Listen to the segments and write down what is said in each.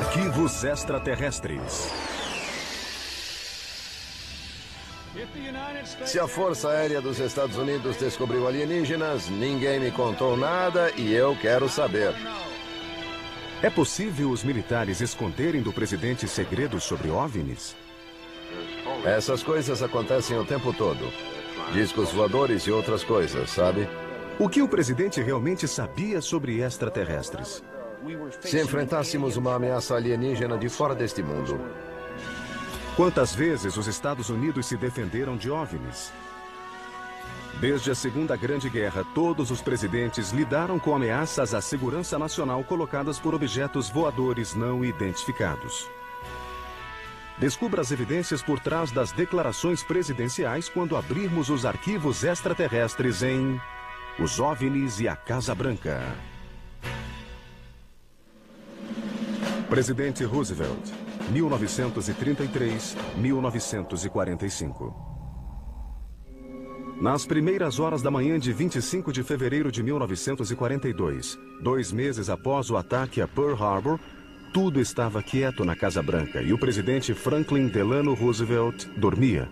Arquivos extraterrestres. Se a Força Aérea dos Estados Unidos descobriu alienígenas, ninguém me contou nada e eu quero saber. É possível os militares esconderem do presidente segredos sobre OVNIs? Essas coisas acontecem o tempo todo. Discos voadores e outras coisas, sabe? O que o presidente realmente sabia sobre extraterrestres? Se enfrentássemos uma ameaça alienígena de fora deste mundo. Quantas vezes os Estados Unidos se defenderam de OVNIs? Desde a Segunda Grande Guerra, todos os presidentes lidaram com ameaças à segurança nacional colocadas por objetos voadores não identificados. Descubra as evidências por trás das declarações presidenciais quando abrirmos os arquivos extraterrestres em Os OVNIs e a Casa Branca. Presidente Roosevelt, 1933-1945. Nas primeiras horas da manhã de 25 de fevereiro de 1942, 2 meses após o ataque a Pearl Harbor, tudo estava quieto na Casa Branca e o presidente Franklin Delano Roosevelt dormia.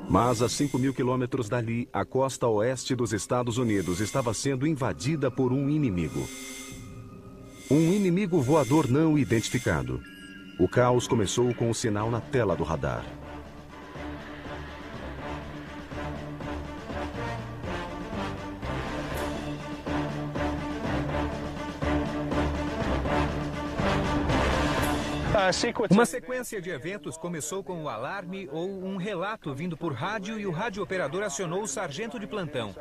Mas a 5.000 quilômetros dali, a costa oeste dos Estados Unidos estava sendo invadida por um inimigo. Um inimigo voador não identificado. O caos começou com o sinal na tela do radar. Uma sequência de eventos começou com o alarme ou um relato vindo por rádio e o radiooperador acionou o sargento de plantão.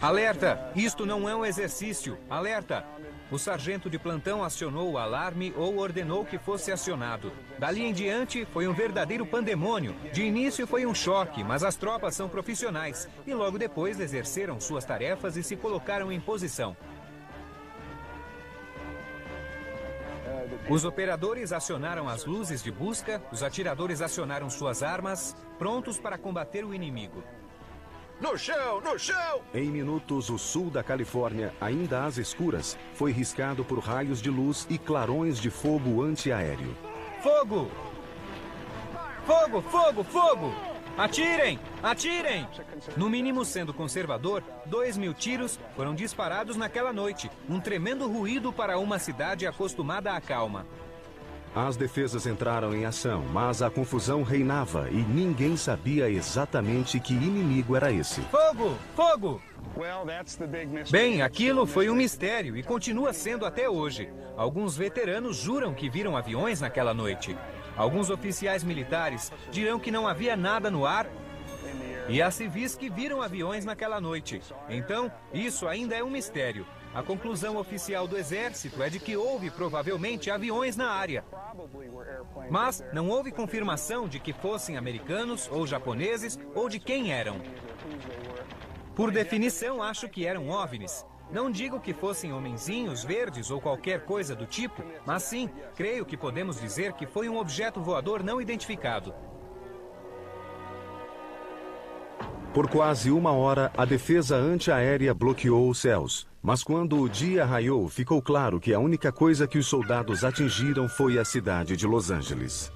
Alerta! Isto não é um exercício. Alerta! O sargento de plantão acionou o alarme ou ordenou que fosse acionado. Dali em diante, foi um verdadeiro pandemônio. De início foi um choque, mas as tropas são profissionais e logo depois exerceram suas tarefas e se colocaram em posição. Os operadores acionaram as luzes de busca, os atiradores acionaram suas armas, prontos para combater o inimigo. No chão! No chão! Em minutos, o sul da Califórnia, ainda às escuras, foi riscado por raios de luz e clarões de fogo antiaéreo. Fogo! Fogo! Fogo! Fogo! Atirem! Atirem! No mínimo sendo conservador, 2.000 tiros foram disparados naquela noite. Um tremendo ruído para uma cidade acostumada à calma. As defesas entraram em ação, mas a confusão reinava e ninguém sabia exatamente que inimigo era esse. Fogo! Fogo! Bem, aquilo foi um mistério e continua sendo até hoje. Alguns veteranos juram que viram aviões naquela noite. Alguns oficiais militares dirão que não havia nada no ar. E há civis que viram aviões naquela noite. Então, isso ainda é um mistério. A conclusão oficial do Exército é de que houve provavelmente aviões na área. Mas não houve confirmação de que fossem americanos ou japoneses ou de quem eram. Por definição, acho que eram OVNIs. Não digo que fossem homenzinhos verdes ou qualquer coisa do tipo, mas sim, creio que podemos dizer que foi um objeto voador não identificado. Por quase 1 hora, a defesa antiaérea bloqueou os céus. Mas quando o dia raiou, ficou claro que a única coisa que os soldados atingiram foi a cidade de Los Angeles.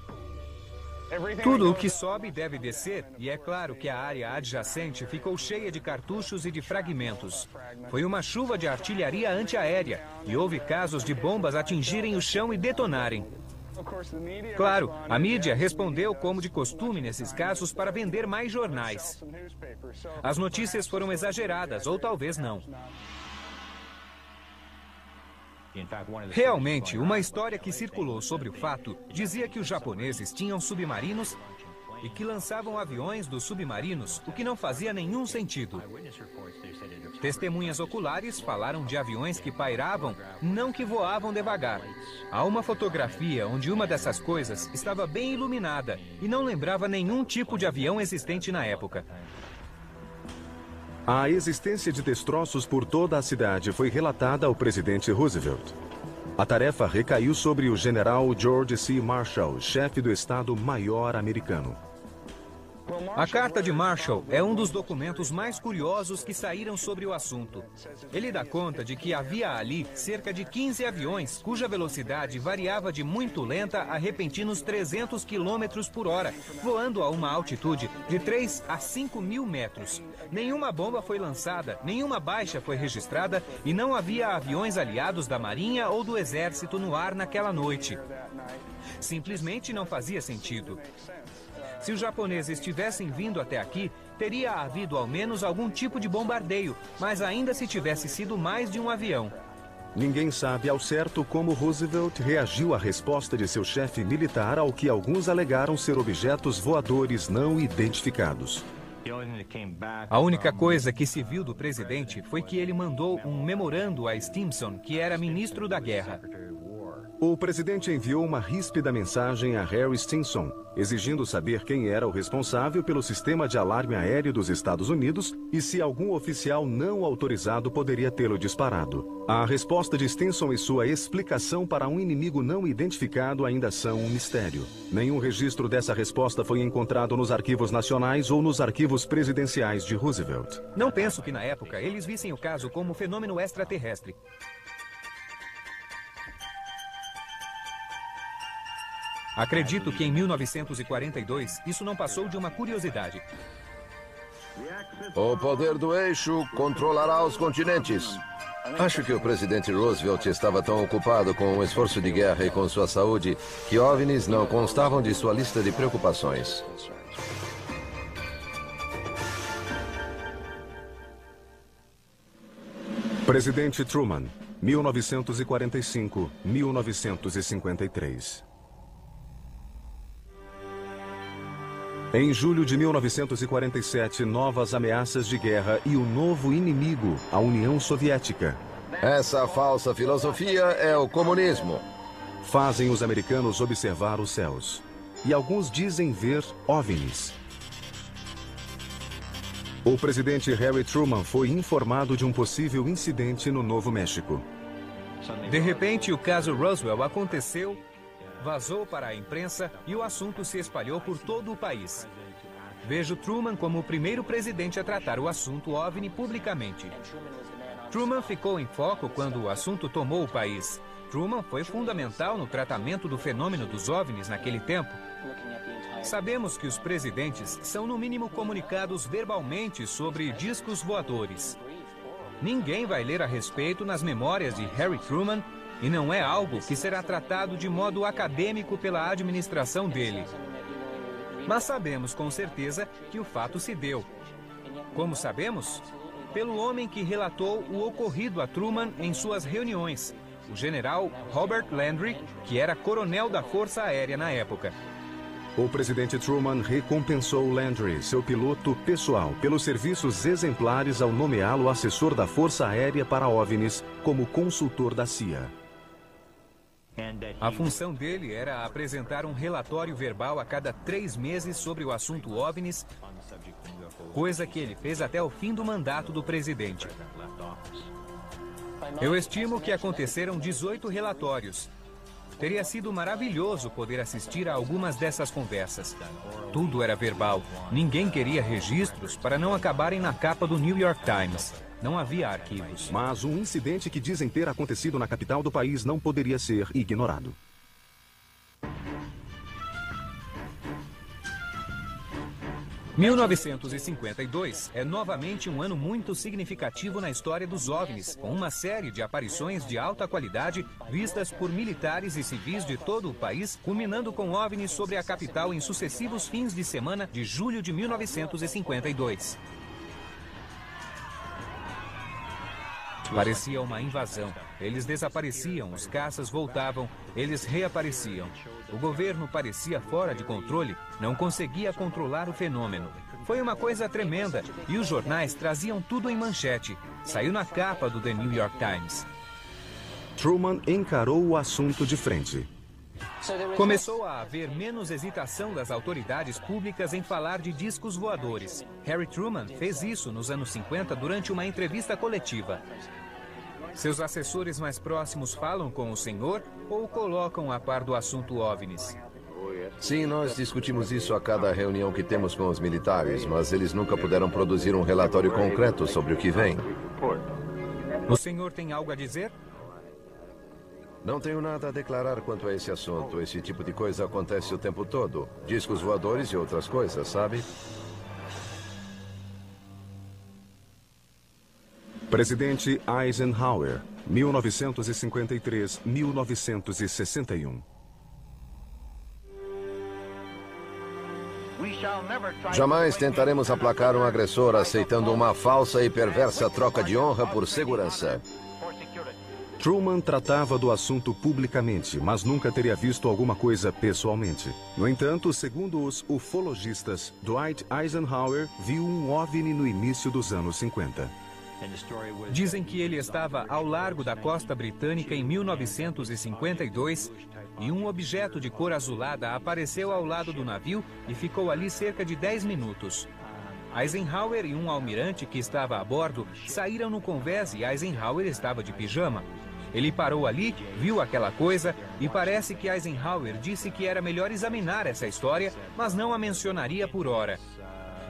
Tudo o que sobe deve descer, e é claro que a área adjacente ficou cheia de cartuchos e de fragmentos. Foi uma chuva de artilharia antiaérea, e houve casos de bombas atingirem o chão e detonarem. Claro, a mídia respondeu como de costume nesses casos para vender mais jornais. As notícias foram exageradas, ou talvez não. Realmente, uma história que circulou sobre o fato dizia que os japoneses tinham submarinos e que lançavam aviões dos submarinos, o que não fazia nenhum sentido. Testemunhas oculares falaram de aviões que pairavam, não que voavam devagar. Há uma fotografia onde uma dessas coisas estava bem iluminada e não lembrava nenhum tipo de avião existente na época. A existência de destroços por toda a cidade foi relatada ao presidente Roosevelt. A tarefa recaiu sobre o general George C. Marshall, chefe do Estado-Maior americano. A Carta de Marshall é um dos documentos mais curiosos que saíram sobre o assunto. Ele dá conta de que havia ali cerca de 15 aviões cuja velocidade variava de muito lenta a repentinos 300 km por hora, voando a uma altitude de 3 a 5 mil metros. Nenhuma bomba foi lançada, nenhuma baixa foi registrada e não havia aviões aliados da Marinha ou do Exército no ar naquela noite. Simplesmente não fazia sentido. Se os japoneses tivessem vindo até aqui, teria havido ao menos algum tipo de bombardeio, mas ainda se tivesse sido mais de um avião. Ninguém sabe ao certo como Roosevelt reagiu à resposta de seu chefe militar ao que alguns alegaram ser objetos voadores não identificados. A única coisa que se viu do presidente foi que ele mandou um memorando a Stimson, que era ministro da guerra. O presidente enviou uma ríspida mensagem a Harry Stimson, exigindo saber quem era o responsável pelo sistema de alarme aéreo dos Estados Unidos e se algum oficial não autorizado poderia tê-lo disparado. A resposta de Stimson e sua explicação para um inimigo não identificado ainda são um mistério. Nenhum registro dessa resposta foi encontrado nos arquivos nacionais ou nos arquivos presidenciais de Roosevelt. Não penso que na época eles vissem o caso como fenômeno extraterrestre. Acredito que em 1942 isso não passou de uma curiosidade. O poder do eixo controlará os continentes. Acho que o presidente Roosevelt estava tão ocupado com o esforço de guerra e com sua saúde que OVNIs não constavam de sua lista de preocupações. Presidente Truman, 1945-1953. Em julho de 1947, novas ameaças de guerra e o novo inimigo, a União Soviética. Essa falsa filosofia é o comunismo. Fazem os americanos observar os céus. E alguns dizem ver OVNIs. O presidente Harry Truman foi informado de um possível incidente no Novo México. De repente, o caso Roswell aconteceu, vazou para a imprensa e o assunto se espalhou por todo o país. Vejo Truman como o primeiro presidente a tratar o assunto OVNI publicamente. Truman ficou em foco quando o assunto tomou o país. Truman foi fundamental no tratamento do fenômeno dos OVNIs naquele tempo. Sabemos que os presidentes são no mínimo comunicados verbalmente sobre discos voadores. Ninguém vai ler a respeito nas memórias de Harry Truman e não é algo que será tratado de modo acadêmico pela administração dele. Mas sabemos com certeza que o fato se deu. Como sabemos? Pelo homem que relatou o ocorrido a Truman em suas reuniões, o general Robert Landry, que era coronel da Força Aérea na época. O presidente Truman recompensou Landry, seu piloto pessoal, pelos serviços exemplares ao nomeá-lo assessor da Força Aérea para OVNIs como consultor da CIA. A função dele era apresentar um relatório verbal a cada 3 meses sobre o assunto OVNIs, coisa que ele fez até o fim do mandato do presidente. Eu estimo que aconteceram 18 relatórios. Teria sido maravilhoso poder assistir a algumas dessas conversas. Tudo era verbal. Ninguém queria registros para não acabarem na capa do New York Times. Não havia arquivos. Mas um incidente que dizem ter acontecido na capital do país não poderia ser ignorado. Em 1952 é novamente um ano muito significativo na história dos OVNIs, com uma série de aparições de alta qualidade vistas por militares e civis de todo o país, culminando com OVNIs sobre a capital em sucessivos fins de semana de julho de 1952. Parecia uma invasão. Eles desapareciam, os caças voltavam, eles reapareciam. O governo parecia fora de controle, não conseguia controlar o fenômeno. Foi uma coisa tremenda e os jornais traziam tudo em manchete. Saiu na capa do The New York Times. Truman encarou o assunto de frente. Começou a haver menos hesitação das autoridades públicas em falar de discos voadores. Harry Truman fez isso nos anos 50 durante uma entrevista coletiva. Seus assessores mais próximos falam com o senhor ou o colocam a par do assunto OVNIs? Sim, nós discutimos isso a cada reunião que temos com os militares, mas eles nunca puderam produzir um relatório concreto sobre o que vem. O senhor tem algo a dizer? Não tenho nada a declarar quanto a esse assunto. Esse tipo de coisa acontece o tempo todo. Discos voadores e outras coisas, sabe? Presidente Eisenhower, 1953-1961. Jamais tentaremos aplacar um agressor aceitando uma falsa e perversa troca de honra por segurança. Truman tratava do assunto publicamente, mas nunca teria visto alguma coisa pessoalmente. No entanto, segundo os ufologistas, Dwight Eisenhower viu um OVNI no início dos anos 50. Dizem que ele estava ao largo da costa britânica em 1952 e um objeto de cor azulada apareceu ao lado do navio e ficou ali cerca de 10 minutos. Eisenhower e um almirante que estava a bordo saíram no convés e Eisenhower estava de pijama. Ele parou ali, viu aquela coisa e parece que Eisenhower disse que era melhor examinar essa história, mas não a mencionaria por hora.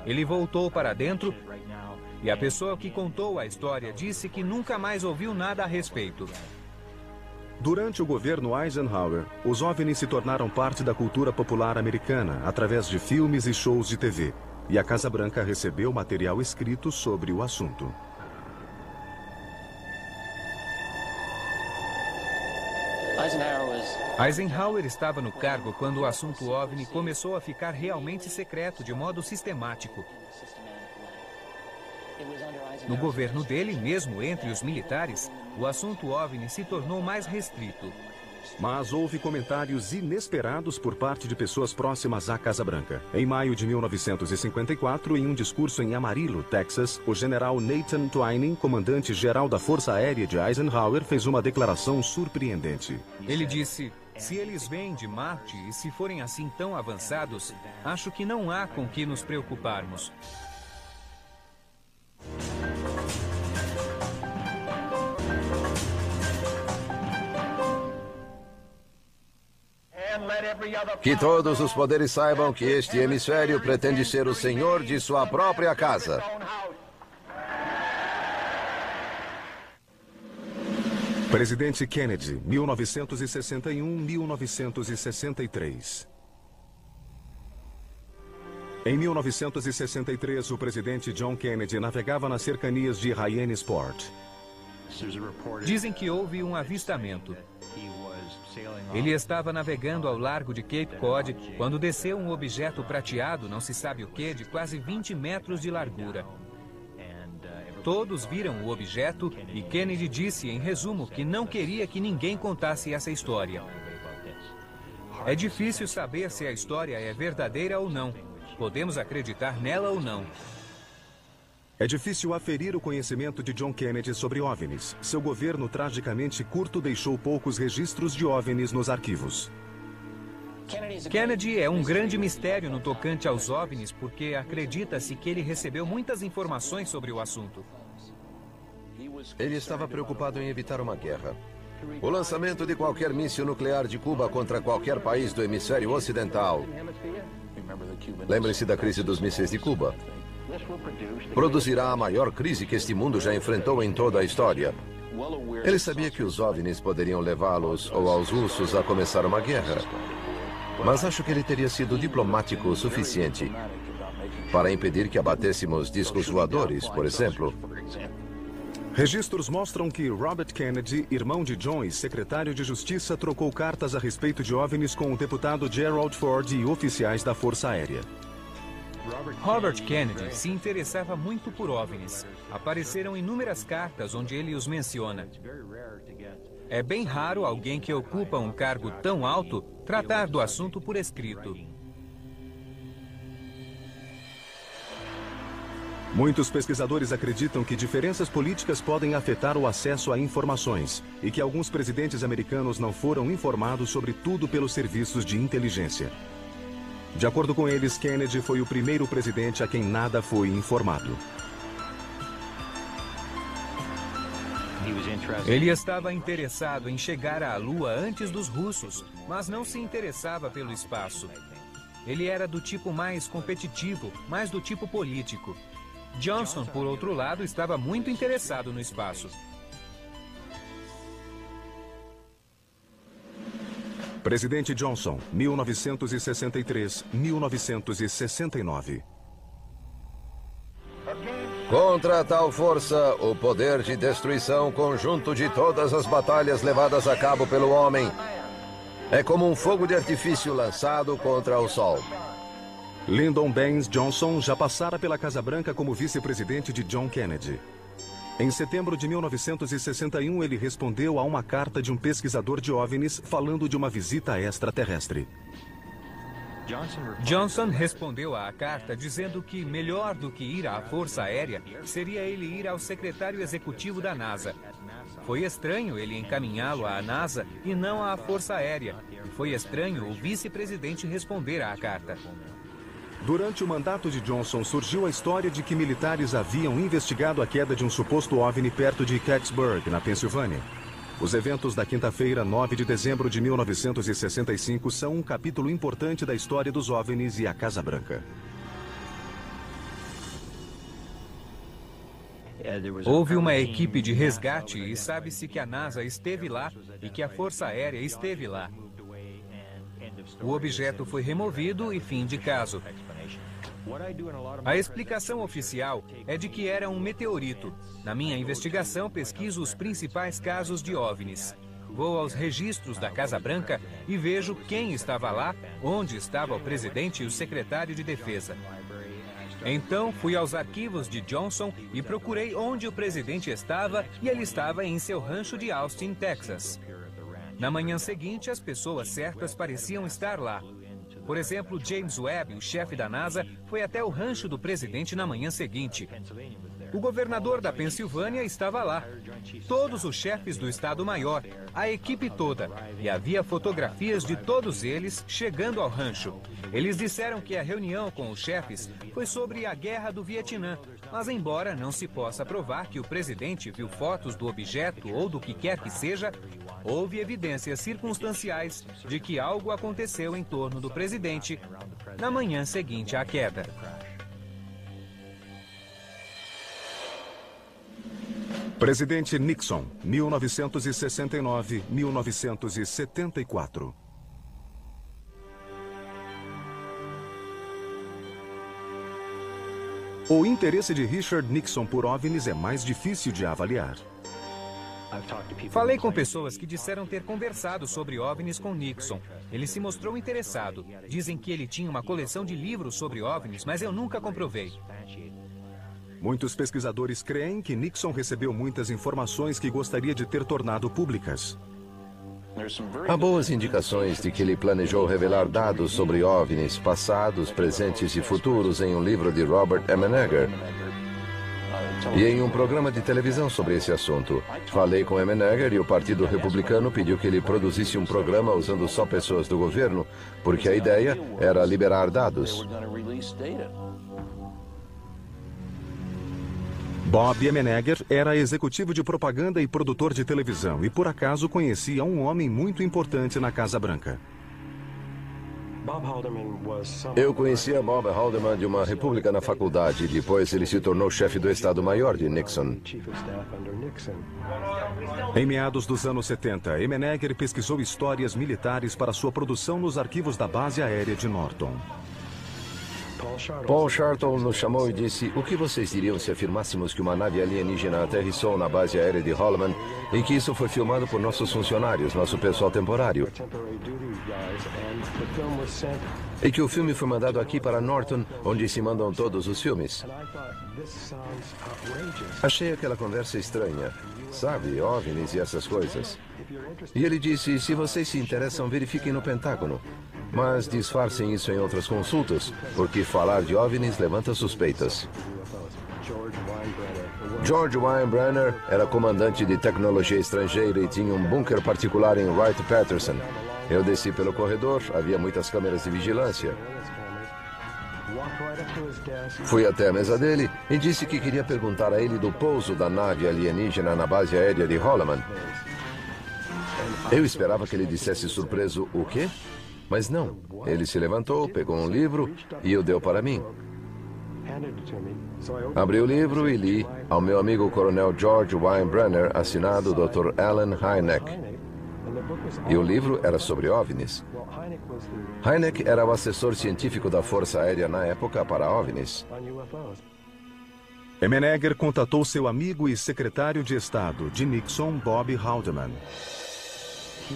Ele voltou para dentro e a pessoa que contou a história disse que nunca mais ouviu nada a respeito. Durante o governo Eisenhower, os OVNIs se tornaram parte da cultura popular americana através de filmes e shows de TV, e a Casa Branca recebeu material escrito sobre o assunto. Eisenhower estava no cargo quando o assunto OVNI começou a ficar realmente secreto de modo sistemático. No governo dele, mesmo entre os militares, o assunto OVNI se tornou mais restrito. Mas houve comentários inesperados por parte de pessoas próximas à Casa Branca. Em maio de 1954, em um discurso em Amarillo, Texas, o general Nathan Twining, comandante-geral da Força Aérea de Eisenhower, fez uma declaração surpreendente. Ele disse: "Se eles vêm de Marte e se forem assim tão avançados, acho que não há com que nos preocuparmos." Que todos os poderes saibam que este hemisfério pretende ser o senhor de sua própria casa. Presidente Kennedy, 1961-1963. Em 1963, o presidente John Kennedy navegava nas cercanias de Hyannisport. Dizem que houve um avistamento. Ele estava navegando ao largo de Cape Cod quando desceu um objeto prateado, não se sabe o que, de quase 20 metros de largura. Todos viram o objeto e Kennedy disse, em resumo, que não queria que ninguém contasse essa história. É difícil saber se a história é verdadeira ou não. Podemos acreditar nela ou não. É difícil aferir o conhecimento de John Kennedy sobre OVNIs. Seu governo tragicamente curto deixou poucos registros de OVNIs nos arquivos. Kennedy é um grande mistério no tocante aos OVNIs porque acredita-se que ele recebeu muitas informações sobre o assunto. Ele estava preocupado em evitar uma guerra. O lançamento de qualquer míssil nuclear de Cuba contra qualquer país do hemisfério ocidental. Lembre-se da crise dos mísseis de Cuba. Produzirá a maior crise que este mundo já enfrentou em toda a história. Ele sabia que os OVNIs poderiam levá-los ou aos russos a começar uma guerra. Mas acho que ele teria sido diplomático o suficiente para impedir que abatêssemos discos voadores, por exemplo. Registros mostram que Robert Kennedy, irmão de John e secretário de Justiça, trocou cartas a respeito de OVNIs com o deputado Gerald Ford e oficiais da Força Aérea. Robert Kennedy se interessava muito por OVNIs. Apareceram inúmeras cartas onde ele os menciona. É bem raro alguém que ocupa um cargo tão alto tratar do assunto por escrito. Muitos pesquisadores acreditam que diferenças políticas podem afetar o acesso a informações e que alguns presidentes americanos não foram informados sobre tudo pelos serviços de inteligência. De acordo com eles, Kennedy foi o primeiro presidente a quem nada foi informado. Ele estava interessado em chegar à Lua antes dos russos. mas não se interessava pelo espaço. Ele era do tipo mais competitivo, mais do tipo político. Johnson, por outro lado, estava muito interessado no espaço. Presidente Johnson, 1963-1969. Contra tal força, o poder de destruição conjunto de todas as batalhas levadas a cabo pelo homem é como um fogo de artifício lançado contra o sol. Lyndon Baines Johnson já passara pela Casa Branca como vice-presidente de John Kennedy. Em setembro de 1961, ele respondeu a uma carta de um pesquisador de OVNIs falando de uma visita extraterrestre. Johnson respondeu à carta dizendo que melhor do que ir à Força Aérea seria ele ir ao secretário executivo da NASA. Foi estranho ele encaminhá-lo à NASA e não à Força Aérea. E foi estranho o vice-presidente responder à carta. Durante o mandato de Johnson, surgiu a história de que militares haviam investigado a queda de um suposto OVNI perto de Cattsburg, na Pensilvânia. Os eventos da quinta-feira, 9 de dezembro de 1965, são um capítulo importante da história dos OVNIs e a Casa Branca. Houve uma equipe de resgate e sabe-se que a NASA esteve lá e que a Força Aérea esteve lá. O objeto foi removido e fim de caso. A explicação oficial é de que era um meteorito. Na minha investigação, pesquiso os principais casos de OVNIs. Vou aos registros da Casa Branca e vejo quem estava lá, onde estava o presidente e o secretário de Defesa. Então, fui aos arquivos de Johnson e procurei onde o presidente estava, e ele estava em seu rancho de Austin, Texas. Na manhã seguinte, as pessoas certas pareciam estar lá. Por exemplo, James Webb, o chefe da NASA, foi até o rancho do presidente na manhã seguinte. O governador da Pensilvânia estava lá. Todos os chefes do Estado-Maior, a equipe toda. E havia fotografias de todos eles chegando ao rancho. Eles disseram que a reunião com os chefes foi sobre a guerra do Vietnã. Mas embora não se possa provar que o presidente viu fotos do objeto ou do que quer que seja, houve evidências circunstanciais de que algo aconteceu em torno do presidente na manhã seguinte à queda. Presidente Nixon, 1969-1974. O interesse de Richard Nixon por OVNIs é mais difícil de avaliar. Falei com pessoas que disseram ter conversado sobre OVNIs com Nixon. Ele se mostrou interessado. Dizem que ele tinha uma coleção de livros sobre OVNIs, mas eu nunca comprovei. Muitos pesquisadores creem que Nixon recebeu muitas informações que gostaria de ter tornado públicas. Há boas indicações de que ele planejou revelar dados sobre OVNIs passados, presentes e futuros em um livro de Robert Emenegger e em um programa de televisão sobre esse assunto. Falei com Emenegger e o Partido Republicano pediu que ele produzisse um programa usando só pessoas do governo, porque a ideia era liberar dados. Bob Emenegger era executivo de propaganda e produtor de televisão e, por acaso, conhecia um homem muito importante na Casa Branca. Eu conhecia Bob Haldeman de uma república na faculdade e depois ele se tornou chefe do Estado-Maior de Nixon. Em meados dos anos 70, Emenegger pesquisou histórias militares para sua produção nos arquivos da base aérea de Norton. Paul Charton nos chamou e disse: o que vocês diriam se afirmássemos que uma nave alienígena aterrissou na base aérea de Holloman e que isso foi filmado por nossos funcionários, nosso pessoal temporário? E que o filme foi mandado aqui para Norton, onde se mandam todos os filmes. Achei aquela conversa estranha. Sabe, OVNIs e essas coisas. E ele disse: se vocês se interessam, verifiquem no Pentágono. Mas disfarcem isso em outras consultas, porque falar de OVNIs levanta suspeitas. George Weinbrenner era comandante de tecnologia estrangeira e tinha um bunker particular em Wright-Patterson. Eu desci pelo corredor, havia muitas câmeras de vigilância. Fui até a mesa dele e disse que queria perguntar a ele do pouso da nave alienígena na base aérea de Holloman. Eu esperava que ele dissesse surpreso, o quê? Mas não. Ele se levantou, pegou um livro e o deu para mim. Abri o livro e li ao meu amigo coronel George Weinbrenner, assinado Dr. Alan Hynek. E o livro era sobre OVNIs. Hynek era o assessor científico da Força Aérea na época para OVNIs. Menegger contatou seu amigo e secretário de Estado de Nixon, Bob Haldeman.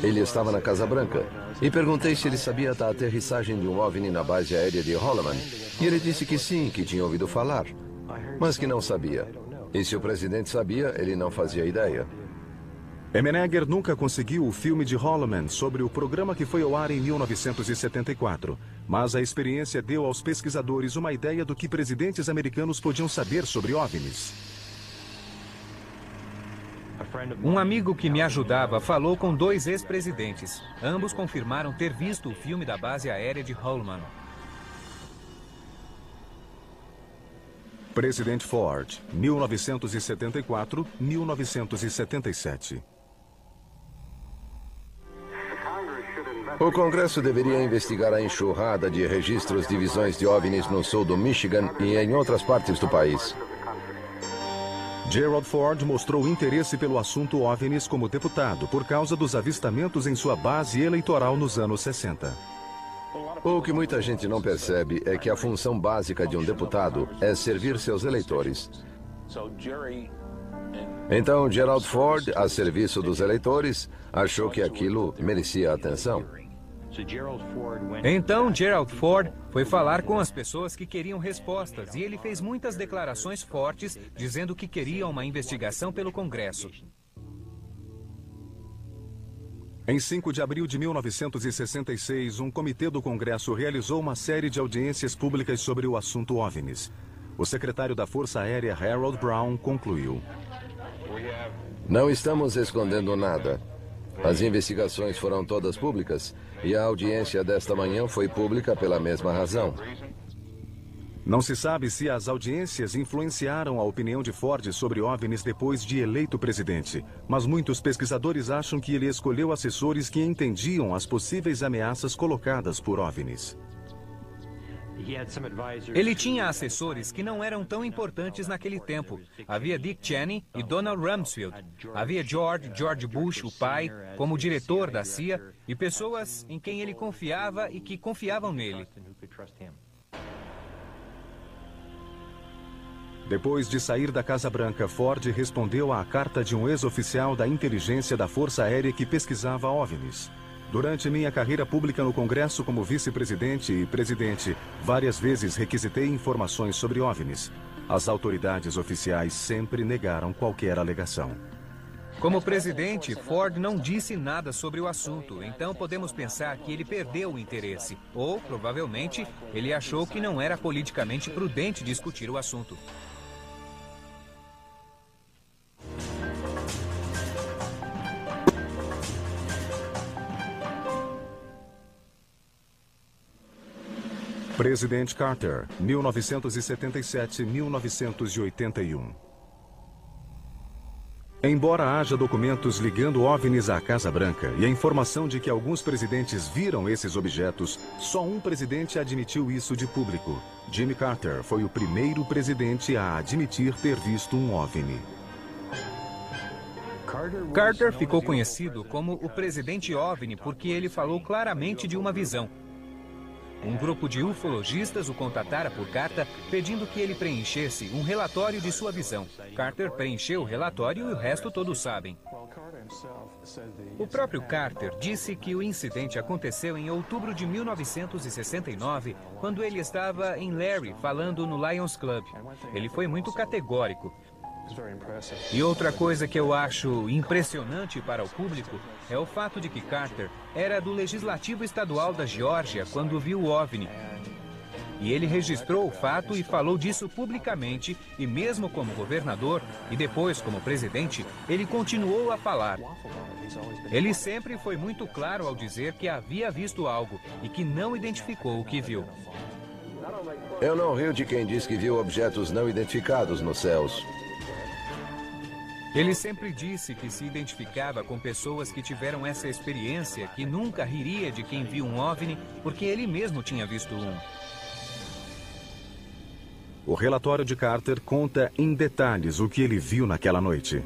Ele estava na Casa Branca e perguntei se ele sabia da aterrissagem de um OVNI na base aérea de Holloman. E ele disse que sim, que tinha ouvido falar, mas que não sabia. E se o presidente sabia, ele não fazia ideia. Menegger nunca conseguiu o filme de Holloman sobre o programa que foi ao ar em 1974, mas a experiência deu aos pesquisadores uma ideia do que presidentes americanos podiam saber sobre OVNIs. Um amigo que me ajudava falou com 2 ex-presidentes. Ambos confirmaram ter visto o filme da base aérea de Holloman. Presidente Ford, 1974-1977. O Congresso deveria investigar a enxurrada de registros de visões de OVNIs no sul do Michigan e em outras partes do país. Gerald Ford mostrou interesse pelo assunto OVNIs como deputado por causa dos avistamentos em sua base eleitoral nos anos 60. O que muita gente não percebe é que a função básica de um deputado é servir seus eleitores. Então, Gerald Ford, a serviço dos eleitores, achou que aquilo merecia atenção. Então, Gerald Ford foi falar com as pessoas que queriam respostas e ele fez muitas declarações fortes dizendo que queria uma investigação pelo Congresso. Em 5 de abril de 1966, um comitê do Congresso realizou uma série de audiências públicas sobre o assunto OVNIs. O secretário da Força Aérea, Harold Brown, concluiu: Não estamos escondendo nada. As investigações foram todas públicas e a audiência desta manhã foi pública pela mesma razão. Não se sabe se as audiências influenciaram a opinião de Ford sobre OVNIs depois de eleito presidente, mas muitos pesquisadores acham que ele escolheu assessores que entendiam as possíveis ameaças colocadas por OVNIs. Ele tinha assessores que não eram tão importantes naquele tempo. Havia Dick Cheney e Donald Rumsfeld. Havia George Bush, o pai, como diretor da CIA, e pessoas em quem ele confiava e que confiavam nele. Depois de sair da Casa Branca, Ford respondeu à carta de um ex-oficial da inteligência da Força Aérea que pesquisava OVNIs. Durante minha carreira pública no Congresso como vice-presidente e presidente, várias vezes requisitei informações sobre OVNIs. As autoridades oficiais sempre negaram qualquer alegação. Como presidente, Ford não disse nada sobre o assunto, então podemos pensar que ele perdeu o interesse. Ou, provavelmente, ele achou que não era politicamente prudente discutir o assunto. Presidente Carter, 1977-1981. Embora haja documentos ligando OVNIs à Casa Branca e a informação de que alguns presidentes viram esses objetos, só um presidente admitiu isso de público. Jimmy Carter foi o primeiro presidente a admitir ter visto um OVNI. Carter ficou conhecido como o presidente OVNI porque ele falou claramente de uma visão. Um grupo de ufologistas o contatara por carta pedindo que ele preenchesse um relatório de sua visão. Carter preencheu o relatório e o resto todos sabem. O próprio Carter disse que o incidente aconteceu em outubro de 1969, quando ele estava em Larry falando no Lions Club. Ele foi muito categórico. E outra coisa que eu acho impressionante para o público é o fato de que Carter era do Legislativo Estadual da Geórgia quando viu o OVNI. E ele registrou o fato e falou disso publicamente, e mesmo como governador e depois como presidente, ele continuou a falar. Ele sempre foi muito claro ao dizer que havia visto algo e que não identificou o que viu. Eu não rio de quem diz que viu objetos não identificados nos céus. Ele sempre disse que se identificava com pessoas que tiveram essa experiência, que nunca riria de quem viu um OVNI, porque ele mesmo tinha visto um. O relatório de Carter conta em detalhes o que ele viu naquela noite.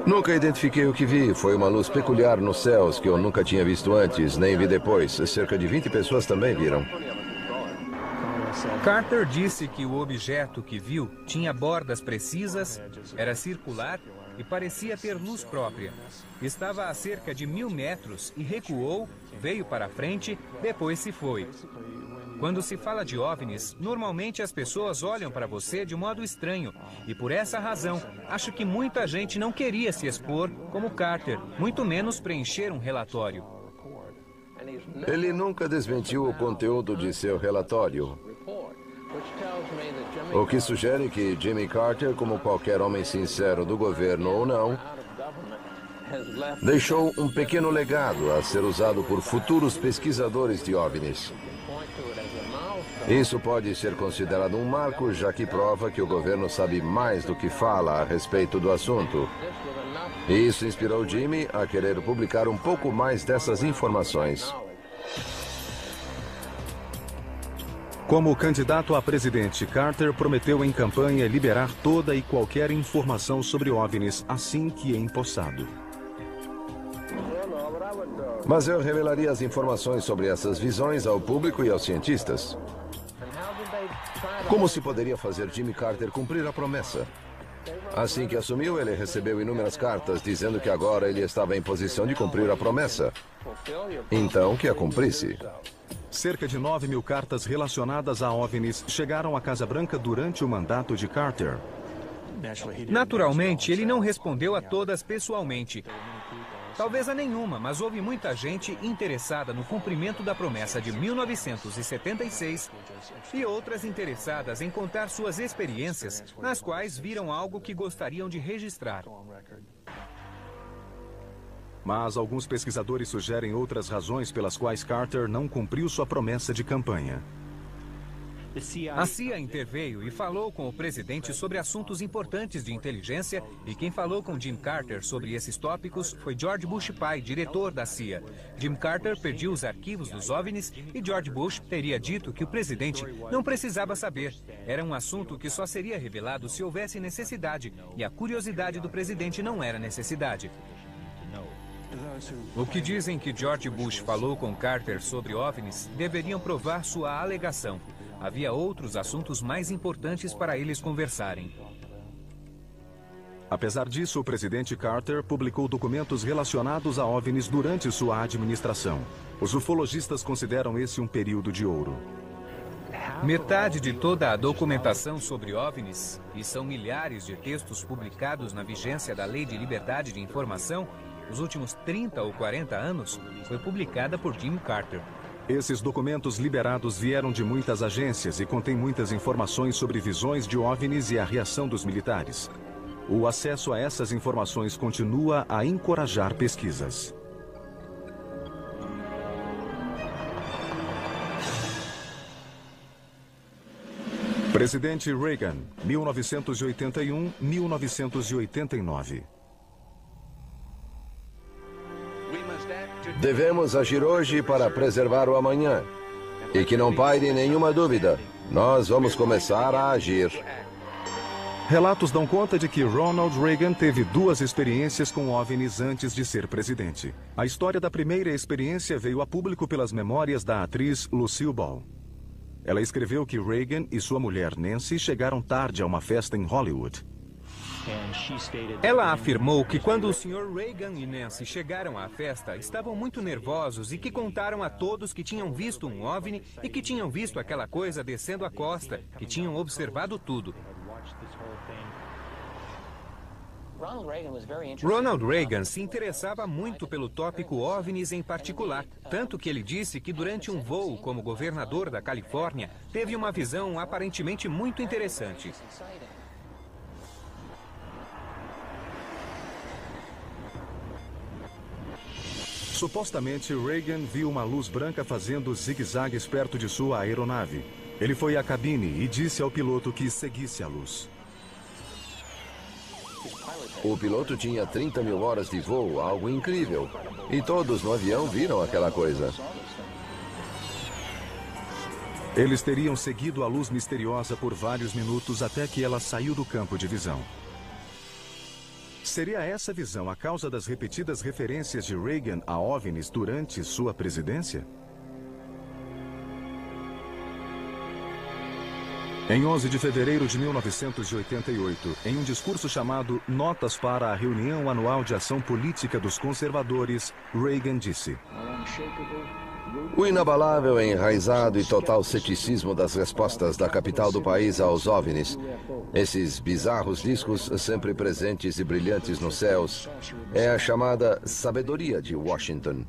Nunca identifiquei o que vi. Foi uma luz peculiar nos céus que eu nunca tinha visto antes, nem vi depois. Cerca de 20 pessoas também viram. Carter disse que o objeto que viu tinha bordas precisas, era circular e parecia ter luz própria. Estava a cerca de 1000 metros e recuou, veio para frente, depois se foi. Quando se fala de OVNIs, normalmente as pessoas olham para você de modo estranho. E por essa razão, acho que muita gente não queria se expor como Carter, muito menos preencher um relatório. Ele nunca desmentiu o conteúdo de seu relatório. O que sugere que Jimmy Carter, como qualquer homem sincero do governo ou não, deixou um pequeno legado a ser usado por futuros pesquisadores de OVNIs. Isso pode ser considerado um marco, já que prova que o governo sabe mais do que fala a respeito do assunto. E isso inspirou Jimmy a querer publicar um pouco mais dessas informações. Como candidato a presidente, Carter prometeu em campanha liberar toda e qualquer informação sobre OVNIs assim que empossado. Mas eu revelaria as informações sobre essas visões ao público e aos cientistas. Como se poderia fazer Jimmy Carter cumprir a promessa? Assim que assumiu, ele recebeu inúmeras cartas dizendo que agora ele estava em posição de cumprir a promessa. Então, que a cumprisse. Cerca de 9.000 cartas relacionadas a OVNIs chegaram à Casa Branca durante o mandato de Carter. Naturalmente, ele não respondeu a todas pessoalmente. Talvez a nenhuma, mas houve muita gente interessada no cumprimento da promessa de 1976 e outras interessadas em contar suas experiências, nas quais viram algo que gostariam de registrar. Mas alguns pesquisadores sugerem outras razões pelas quais Carter não cumpriu sua promessa de campanha. A CIA interveio e falou com o presidente sobre assuntos importantes de inteligência, e quem falou com Jim Carter sobre esses tópicos foi George Bush pai, diretor da CIA. Jim Carter pediu os arquivos dos OVNIs e George Bush teria dito que o presidente não precisava saber. Era um assunto que só seria revelado se houvesse necessidade, e a curiosidade do presidente não era necessidade. O que dizem que George Bush falou com Carter sobre OVNIs deveriam provar sua alegação. Havia outros assuntos mais importantes para eles conversarem. Apesar disso, o presidente Carter publicou documentos relacionados a OVNIs durante sua administração. Os ufologistas consideram esse um período de ouro. Metade de toda a documentação sobre OVNIs, e são milhares de textos publicados na vigência da Lei de Liberdade de Informação, nos últimos 30 ou 40 anos, foi publicada por Jimmy Carter. Esses documentos liberados vieram de muitas agências e contêm muitas informações sobre visões de OVNIs e a reação dos militares. O acesso a essas informações continua a encorajar pesquisas. Presidente Reagan, 1981-1989. Devemos agir hoje para preservar o amanhã. E que não paire nenhuma dúvida. Nós vamos começar a agir. Relatos dão conta de que Ronald Reagan teve 2 experiências com OVNIs antes de ser presidente. A história da primeira experiência veio a público pelas memórias da atriz Lucille Ball. Ela escreveu que Reagan e sua mulher Nancy chegaram tarde a uma festa em Hollywood. Ela afirmou que quando o Sr. Reagan e Nancy chegaram à festa, estavam muito nervosos e que contaram a todos que tinham visto um OVNI e que tinham visto aquela coisa descendo a costa, que tinham observado tudo. Ronald Reagan se interessava muito pelo tópico OVNIs em particular, tanto que ele disse que durante um voo como governador da Califórnia, teve uma visão aparentemente muito interessante. Supostamente, Reagan viu uma luz branca fazendo zigue-zagues perto de sua aeronave. Ele foi à cabine e disse ao piloto que seguisse a luz. O piloto tinha 30 mil horas de voo, algo incrível. E todos no avião viram aquela coisa. Eles teriam seguido a luz misteriosa por vários minutos até que ela saiu do campo de visão. Seria essa visão a causa das repetidas referências de Reagan a OVNIs durante sua presidência? Em 11 de fevereiro de 1988, em um discurso chamado Notas para a Reunião Anual de Ação Política dos Conservadores, Reagan disse: O inabalável, enraizado e total ceticismo das respostas da capital do país aos OVNIs, esses bizarros discos sempre presentes e brilhantes nos céus, é a chamada sabedoria de Washington.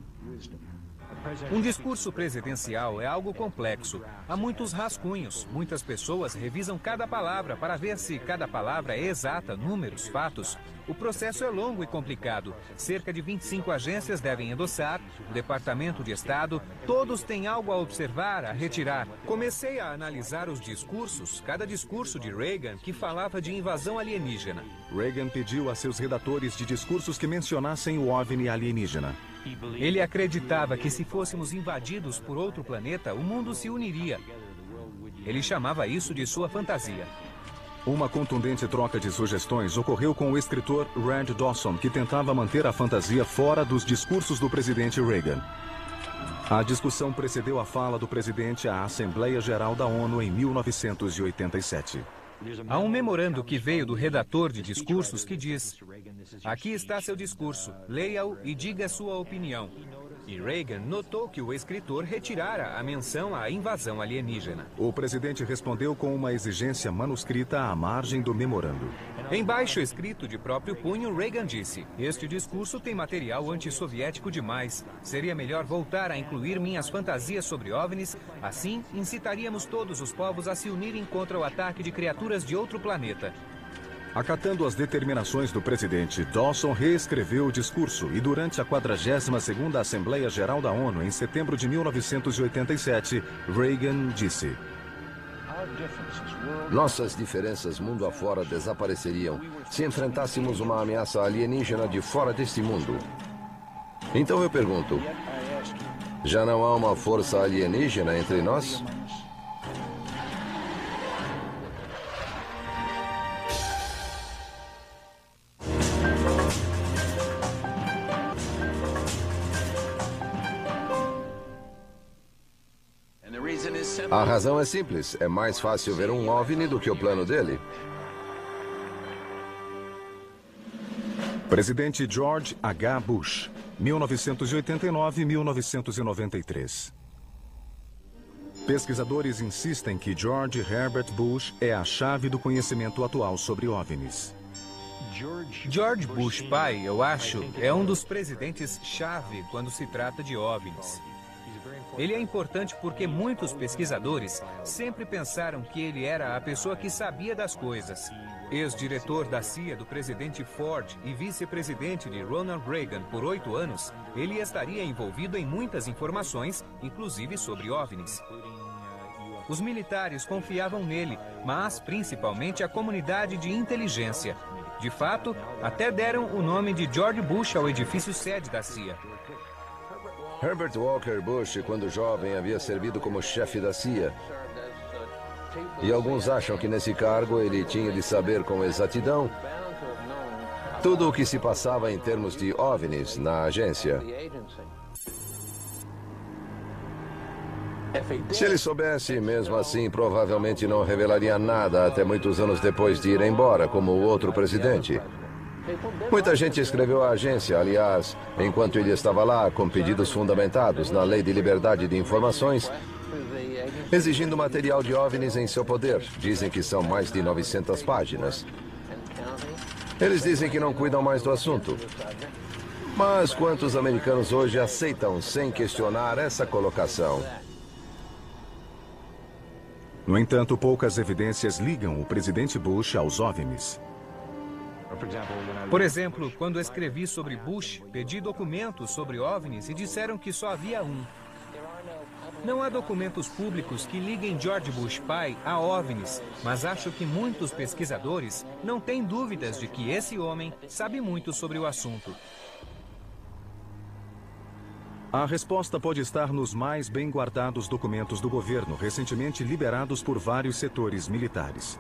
Um discurso presidencial é algo complexo. Há muitos rascunhos. Muitas pessoas revisam cada palavra para ver se cada palavra é exata, números, fatos. O processo é longo e complicado. Cerca de 25 agências devem endossar, o Departamento de Estado, todos têm algo a observar, a retirar. Comecei a analisar os discursos, cada discurso de Reagan que falava de invasão alienígena. Reagan pediu a seus redatores de discursos que mencionassem o OVNI alienígena. Ele acreditava que se fôssemos invadidos por outro planeta, o mundo se uniria. Ele chamava isso de sua fantasia. Uma contundente troca de sugestões ocorreu com o escritor Rand Dawson, que tentava manter a fantasia fora dos discursos do presidente Reagan. A discussão precedeu a fala do presidente à Assembleia Geral da ONU em 1987. Há um memorando que veio do redator de discursos que diz: aqui está seu discurso, leia-o e diga a sua opinião. E Reagan notou que o escritor retirara a menção à invasão alienígena. O presidente respondeu com uma exigência manuscrita à margem do memorando. Embaixo escrito de próprio punho, Reagan disse: este discurso tem material antissoviético demais. Seria melhor voltar a incluir minhas fantasias sobre OVNIs. Assim, incitaríamos todos os povos a se unirem contra o ataque de criaturas de outro planeta. Acatando as determinações do presidente, Dawson reescreveu o discurso e durante a 42ª Assembleia Geral da ONU, em setembro de 1987, Reagan disse: Nossas diferenças mundo afora desapareceriam se enfrentássemos uma ameaça alienígena de fora deste mundo. Então eu pergunto, já não há uma força alienígena entre nós? A razão é simples. É mais fácil ver um OVNI do que o plano dele. Presidente George H. Bush, 1989-1993. Pesquisadores insistem que George Herbert Bush é a chave do conhecimento atual sobre OVNIs. George Bush pai, eu acho, é um dos presidentes-chave quando se trata de OVNIs. Ele é importante porque muitos pesquisadores sempre pensaram que ele era a pessoa que sabia das coisas. Ex-diretor da CIA do presidente Ford e vice-presidente de Ronald Reagan por 8 anos, ele estaria envolvido em muitas informações, inclusive sobre OVNIs. Os militares confiavam nele, mas principalmente a comunidade de inteligência. De fato, até deram o nome de George Bush ao edifício sede da CIA. Herbert Walker Bush, quando jovem, havia servido como chefe da CIA. E alguns acham que nesse cargo ele tinha de saber com exatidão tudo o que se passava em termos de OVNIs na agência. Se ele soubesse, mesmo assim, provavelmente não revelaria nada até muitos anos depois de ir embora, como o outro presidente. Muita gente escreveu à agência, aliás, enquanto ele estava lá, com pedidos fundamentados na Lei de Liberdade de Informações, exigindo material de OVNIs em seu poder. Dizem que são mais de 900 páginas. Eles dizem que não cuidam mais do assunto. Mas quantos americanos hoje aceitam, sem questionar, essa colocação? No entanto, poucas evidências ligam o presidente Bush aos OVNIs. Por exemplo, quando escrevi sobre Bush, pedi documentos sobre OVNIs e disseram que só havia um. Não há documentos públicos que liguem George Bush pai a OVNIs, mas acho que muitos pesquisadores não têm dúvidas de que esse homem sabe muito sobre o assunto. A resposta pode estar nos mais bem guardados documentos do governo, recentemente liberados por vários setores militares.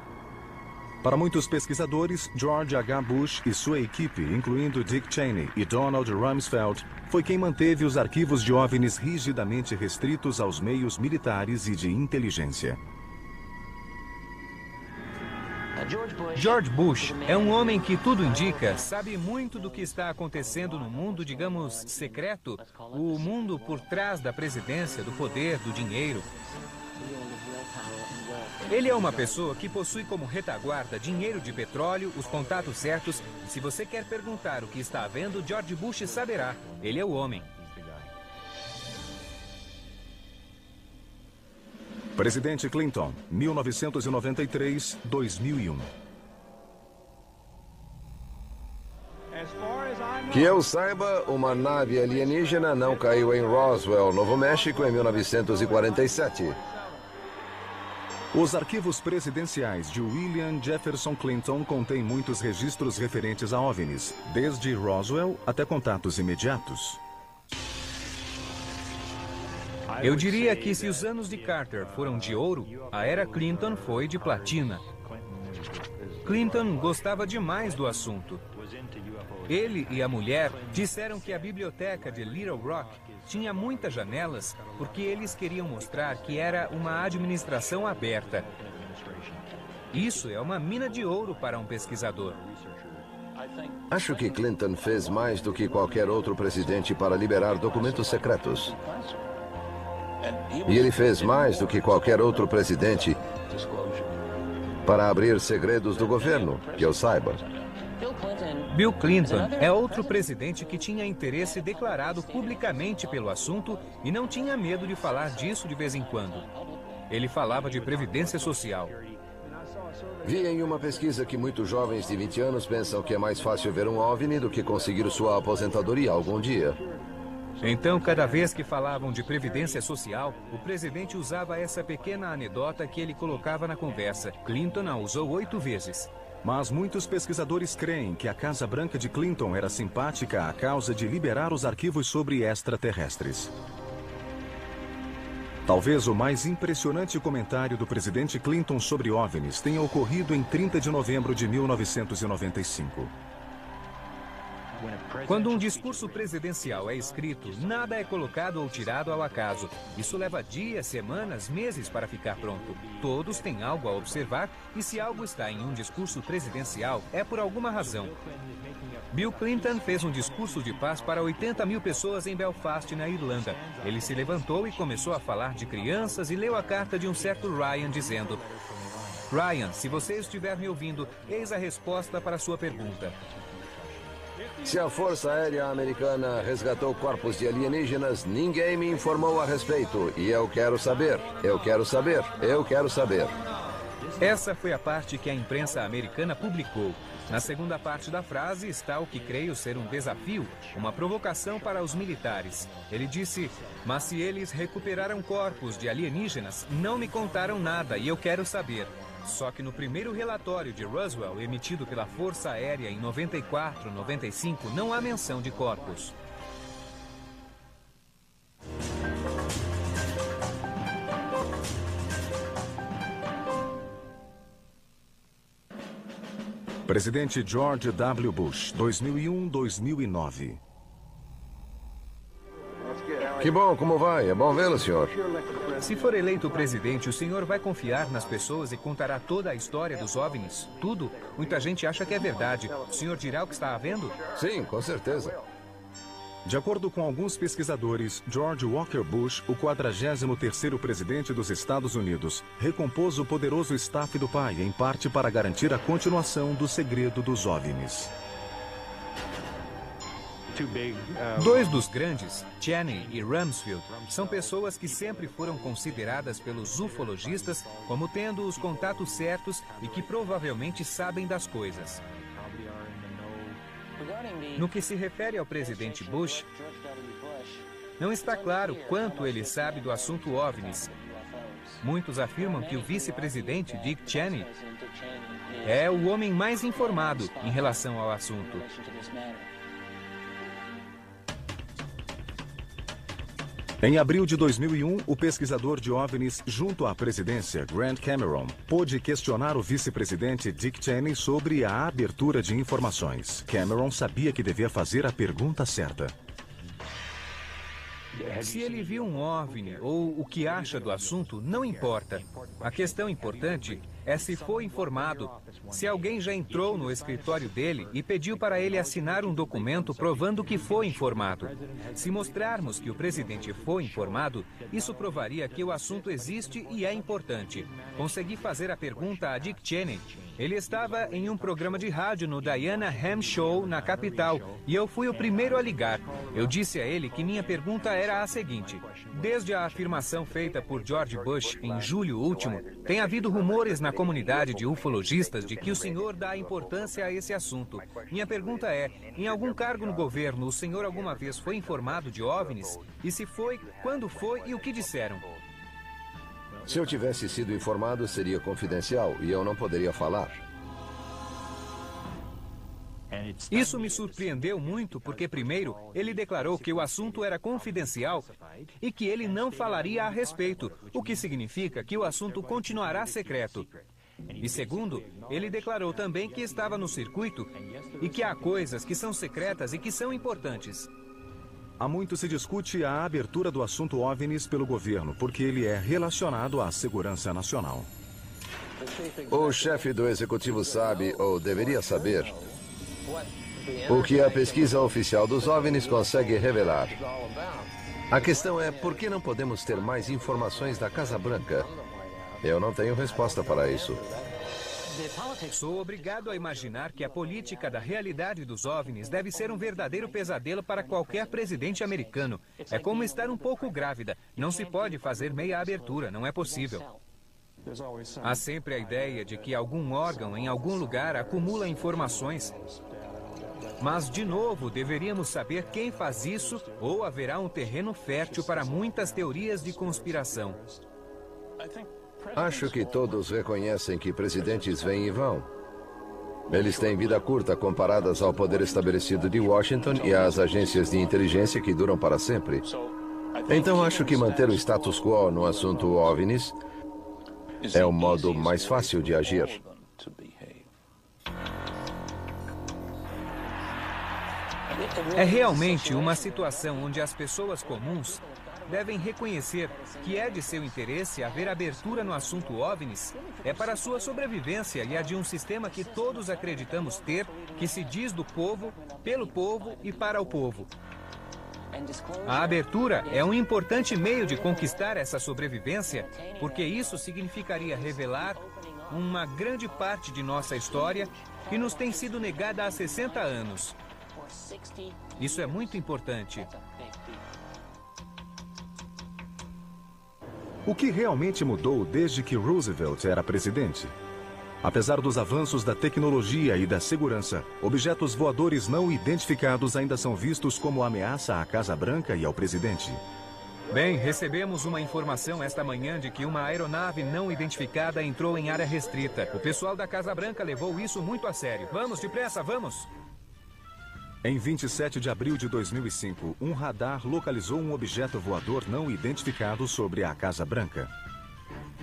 Para muitos pesquisadores, George H. Bush e sua equipe, incluindo Dick Cheney e Donald Rumsfeld, foi quem manteve os arquivos de OVNIs rigidamente restritos aos meios militares e de inteligência. George Bush é um homem que, tudo indica, sabe muito do que está acontecendo no mundo, digamos, secreto, o mundo por trás da presidência, do poder, do dinheiro. Ele é uma pessoa que possui como retaguarda dinheiro de petróleo, os contatos certos, e se você quer perguntar o que está havendo, George Bush saberá. Ele é o homem. Presidente Clinton, 1993-2001. Que eu saiba, uma nave alienígena não caiu em Roswell, Novo México, em 1947. Os arquivos presidenciais de William Jefferson Clinton contêm muitos registros referentes a OVNIs, desde Roswell até contatos imediatos. Eu diria que se os anos de Carter foram de ouro, a era Clinton foi de platina. Clinton gostava demais do assunto. Ele e a mulher disseram que a biblioteca de Little Rock tinha muitas janelas porque eles queriam mostrar que era uma administração aberta. Isso é uma mina de ouro para um pesquisador. Acho que Clinton fez mais do que qualquer outro presidente para liberar documentos secretos. E ele fez mais do que qualquer outro presidente para abrir segredos do governo, que eu saiba. Bill Clinton é outro presidente que tinha interesse declarado publicamente pelo assunto e não tinha medo de falar disso de vez em quando. Ele falava de previdência social. Vi em uma pesquisa que muitos jovens de 20 anos pensam que é mais fácil ver um OVNI do que conseguir sua aposentadoria algum dia. Então, cada vez que falavam de previdência social, o presidente usava essa pequena anedota que ele colocava na conversa. Clinton a usou 8 vezes. Mas muitos pesquisadores creem que a Casa Branca de Clinton era simpática à causa de liberar os arquivos sobre extraterrestres. Talvez o mais impressionante comentário do presidente Clinton sobre OVNIs tenha ocorrido em 30 de novembro de 1995. Quando um discurso presidencial é escrito, nada é colocado ou tirado ao acaso. Isso leva dias, semanas, meses para ficar pronto. Todos têm algo a observar e se algo está em um discurso presidencial, é por alguma razão. Bill Clinton fez um discurso de paz para 80 mil pessoas em Belfast, na Irlanda. Ele se levantou e começou a falar de crianças e leu a carta de um certo Ryan dizendo: Ryan, se você estiver me ouvindo, eis a resposta para a sua pergunta. Se a Força Aérea Americana resgatou corpos de alienígenas, ninguém me informou a respeito. E eu quero saber, eu quero saber, eu quero saber. Essa foi a parte que a imprensa americana publicou. Na segunda parte da frase está o que creio ser um desafio, uma provocação para os militares. Ele disse: mas se eles recuperaram corpos de alienígenas, não me contaram nada e eu quero saber. Só que no primeiro relatório de Roswell, emitido pela Força Aérea em 94, 95, não há menção de corpos. Presidente George W. Bush, 2001-2009. Que bom, como vai? É bom vê-lo, senhor. Se for eleito presidente, o senhor vai confiar nas pessoas e contará toda a história dos OVNIs? Tudo? Muita gente acha que é verdade. O senhor dirá o que está havendo? Sim, com certeza. De acordo com alguns pesquisadores, George Walker Bush, o 43º presidente dos Estados Unidos, recompôs o poderoso staff do pai, em parte para garantir a continuação do segredo dos OVNIs. 2 dos grandes, Cheney e Rumsfeld, são pessoas que sempre foram consideradas pelos ufologistas como tendo os contatos certos e que provavelmente sabem das coisas. No que se refere ao presidente Bush, Não está claro quanto ele sabe do assunto OVNIs. Muitos afirmam que o vice-presidente Dick Cheney é o homem mais informado em relação ao assunto. Em abril de 2001, o pesquisador de OVNIs junto à presidência, Grant Cameron, pôde questionar o vice-presidente Dick Cheney sobre a abertura de informações. Cameron sabia que devia fazer a pergunta certa. Se ele viu um OVNI ou o que acha do assunto, não importa. A questão importante é se foi informado, se alguém já entrou no escritório dele e pediu para ele assinar um documento provando que foi informado. Se mostrarmos que o presidente foi informado, isso provaria que o assunto existe e é importante. Consegui fazer a pergunta a Dick Cheney. Ele estava em um programa de rádio no Diana Ham Show, na capital, e eu fui o primeiro a ligar. Eu disse a ele que minha pergunta era a seguinte: desde a afirmação feita por George Bush em julho último, tem havido rumores na comunidade de ufologistas de que o senhor dá importância a esse assunto. Minha pergunta é, em algum cargo no governo, o senhor alguma vez foi informado de OVNIs? E se foi, quando foi e o que disseram? Se eu tivesse sido informado, seria confidencial e eu não poderia falar. Isso me surpreendeu muito porque, primeiro, ele declarou que o assunto era confidencial e que ele não falaria a respeito, o que significa que o assunto continuará secreto. E segundo, ele declarou também que estava no circuito e que há coisas que são secretas e que são importantes. Há muito se discute a abertura do assunto OVNIs pelo governo, porque ele é relacionado à segurança nacional. O chefe do executivo sabe, ou deveria saber, o que a pesquisa oficial dos OVNIs consegue revelar. A questão é, por que não podemos ter mais informações da Casa Branca? Eu não tenho resposta para isso. Sou obrigado a imaginar que a política da realidade dos OVNIs deve ser um verdadeiro pesadelo para qualquer presidente americano. É como estar um pouco grávida. Não se pode fazer meia abertura, não é possível. Há sempre a ideia de que algum órgão em algum lugar acumula informações. Mas, de novo, deveríamos saber quem faz isso ou haverá um terreno fértil para muitas teorias de conspiração. Acho que todos reconhecem que presidentes vêm e vão. Eles têm vida curta comparadas ao poder estabelecido de Washington e às agências de inteligência que duram para sempre. Então acho que manter o status quo no assunto OVNIs é o modo mais fácil de agir. É realmente uma situação onde as pessoas comuns devem reconhecer que é de seu interesse haver abertura no assunto OVNIs. É para sua sobrevivência e a de um sistema que todos acreditamos ter, que se diz do povo, pelo povo e para o povo. A abertura é um importante meio de conquistar essa sobrevivência, porque isso significaria revelar uma grande parte de nossa história que nos tem sido negada há 60 anos. Isso é muito importante. O que realmente mudou desde que Roosevelt era presidente? Apesar dos avanços da tecnologia e da segurança, objetos voadores não identificados ainda são vistos como ameaça à Casa Branca e ao presidente. Bem, recebemos uma informação esta manhã de que uma aeronave não identificada entrou em área restrita. O pessoal da Casa Branca levou isso muito a sério. Vamos, depressa, vamos! Em 27 de abril de 2005, um radar localizou um objeto voador não identificado sobre a Casa Branca.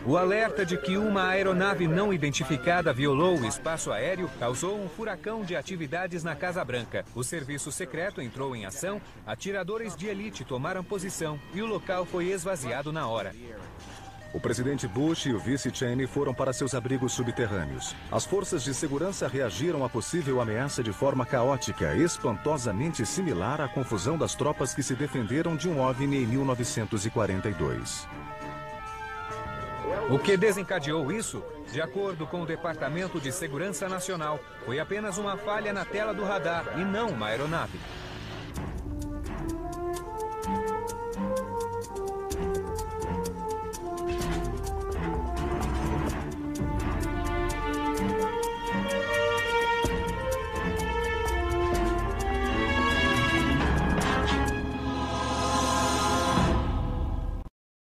O alerta de que uma aeronave não identificada violou o espaço aéreo causou um furacão de atividades na Casa Branca. O serviço secreto entrou em ação, atiradores de elite tomaram posição e o local foi esvaziado na hora. O presidente Bush e o vice Cheney foram para seus abrigos subterrâneos. As forças de segurança reagiram à possível ameaça de forma caótica, espantosamente similar à confusão das tropas que se defenderam de um OVNI em 1942. O que desencadeou isso, de acordo com o Departamento de Segurança Nacional, foi apenas uma falha na tela do radar e não uma aeronave.